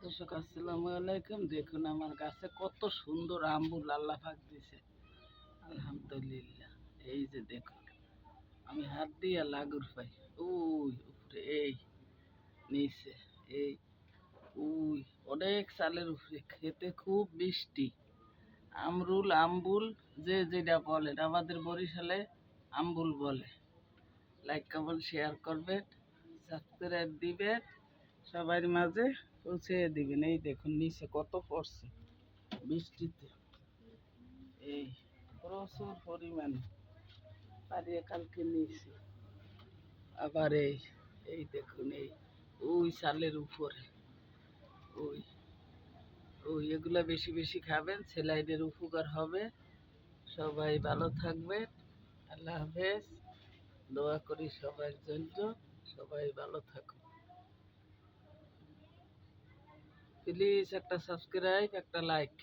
দর্শক আসসালামু আলাইকুম। দেখুন আমার গাছে কত সুন্দর আম্বুল আল্লাহ পাক দিছে, আলহামদুলিল্লাহ। এই যে দেখুন, আমি হাত দিয়ে লাগুর পাই, ওই উপরে, এই নিচে, এই ওই অনেক চালের উপরে, খেতে খুব মিষ্টি। আমরুল, আম্বুল, যে যেটা বলেন, আমাদের বরিশালে আম্বুল বলে। লাইক কমেন্ট শেয়ার করবেন, সাবস্ক্রাইব দিবেন, সবার মাঝে পৌঁছে দিবেন। এই দেখুন নিচে কত পড়ছে বৃষ্টিতে, এই প্রচুর পরিমাণে পারিয়ে কালকে নিয়েছি। আবার এই এই দেখুন, এই ওই চালের উপরে, ওই ওই এগুলো বেশি বেশি খাবেন, ছেলেদের উপকার হবে। সবাই ভালো থাকবেন, আল্লাহ হাফেজ। দোয়া করি সবার জন্য, সবাই ভালো থাকুন। প্লিজ একটা সাবস্ক্রাইব, একটা লাইক।